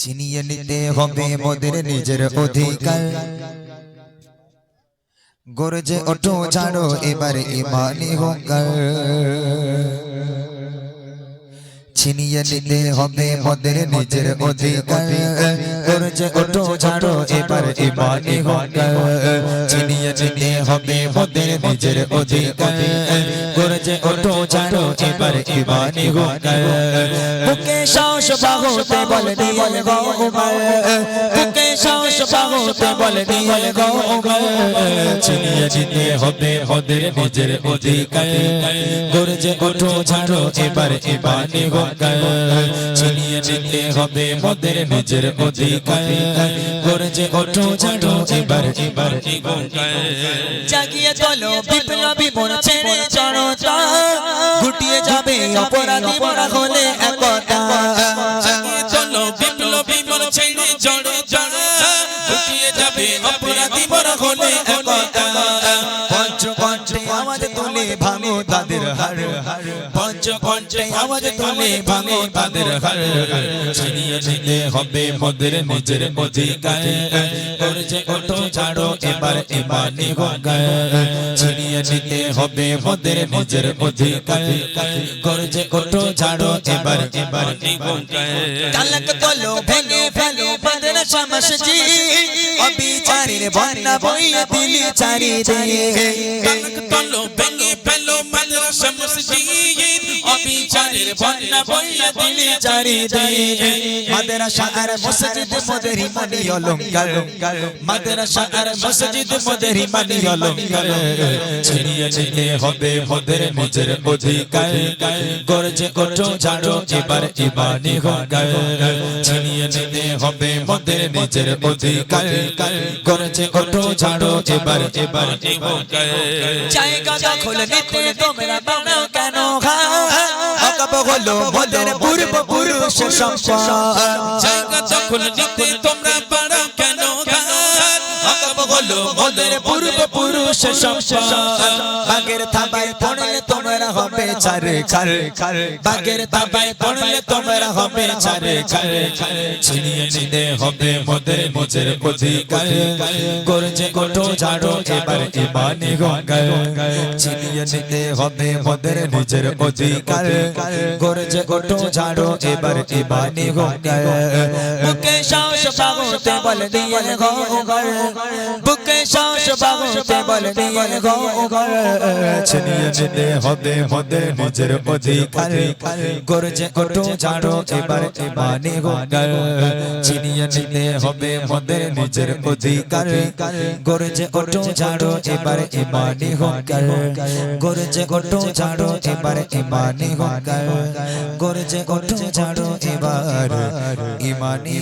ছিনিয়ে নিতে হবে মোদের নিজের অধিকার গর্জে ওঠো ছাড়ো এবার ইমানি হুঙ্কার ছিনিয়ে নিতে হবে মোদের নিজের অধিকার গর্জে ওঠো ছাড়ো এবার ইমানি হুঙ্কার ছিনিয়ে নিতে হবে মোদের নিজের অধিকার গর্জে ওঠো ছাড়ো এবার ইমানি হুঙ্কার বুকে সাহস বাহুতে বলে দিয়ে গো উমর বুকে সাহস বাহুতে বলে দিয়ে গো উমর ছিনিয়ে নিতে হবে মোদের নিজের অধিকার গর্জে ওঠো ছাড়ো এবার ইমানি হুঙ্কার ছিনিয়ে নিতে হবে মোদের নিজের অধিকার গর্জে ওঠো ছাড়ো এবার ইমানি হুঙ্কার জাগিয়ে চলো বিপ্লবী মন ছেড়ে জনতা গুটিয়ে যাবে অপরাধী মরা হলে একতা জাগিয়ে চলো বিপ্লবী মন ছেড়ে জনতা গুটিয়ে যাবে অপরাধী মরা হলে একতা পঞ্চকণ্ঠে আওয়াজ তুলে ভাঙো তাদের হাড় পঞ্চকণ্ঠে আওয়াজ তুলে ভাঙো তাদের হাড় ছিনিয়ে নিতে হবে মোদের নিজের অধিকার গর্জে ওঠো ছাড়ো এবার ইমানি হুঙ্কার ছিনিয়ে নিতে হবে মোদের নিজের অধিকার গর্জে ওঠো ছাড়ো এবার ইমানি হুঙ্কার তালাক তোলো ভেঙে ফেলো মাদ্রাসা মসজিদ অবিচারের বন্যা বইয়ে দিলি চারিদিকে তালাক তোলো ভেঙে ফেলো মাদ্রাসা মসজিদ অবিচারের বন্যা বইয়ে দিলি চারিদিকে মাদ্রাসা আর মসজিদ মোদের ইমানি অলংকার মাদ্রাসা আর মসজিদ মোদের ইমানি অলংকার ছিনিয়ে নিতে হবে মোদের নিজের অধিকার গর্জে ওঠো ছাড়ো এবার ইমানি হুঙ্কার ছিনিয়ে নিতে হবে মোদের নিজের অধিকার গর্জে ওঠো ছাড়ো এবার ইমানি হুঙ্কার জায়গা দখল নিতে তোমরা বানাও কেন অকব হলো মোদের পূর্বপুরুষ সম্পদ জায়গা দখল নিতে তোমরা বানাও কেন অকব হলো মোদের পূর্বপুরুষ সম্পদ বাগের থাবায় পড়লে তোমরা হবে ছাড়ে ছাড়ে বাগের থাবায় পড়লে তোমরা হবে ছাড়ে ছাড়ে ছিনিয়ে নিতে হবে মোদের নিজের অধিকার গর্জে ওঠো ছাড়ো এবার ইমানি হুঙ্কার ছিনিয়ে নিতে হবে মোদের নিজের অধিকার গর্জে ওঠো ছাড়ো এবার ইমানি হুঙ্কার বুকে সাহস বাহুতে বল দিয়ে গো উমর বুকে সাহস বাহুতে বল দিয়ে গো উমর ছিনিয়ে নিতে হবে মোদের নিজের অধিকার গর্জে ওঠো ছাড়ো এবার ইমানি হুঙ্কার ছিনিয়ে নিতে হবে মোদের নিজের অধিকার গর্জে ওঠো ছাড়ো এবার ইমানি হুঙ্কার গর্জে ওঠো ছাড়ো এবার ইমানি হুঙ্কার গর্জে ওঠো ছাড়ো এবার ইমানি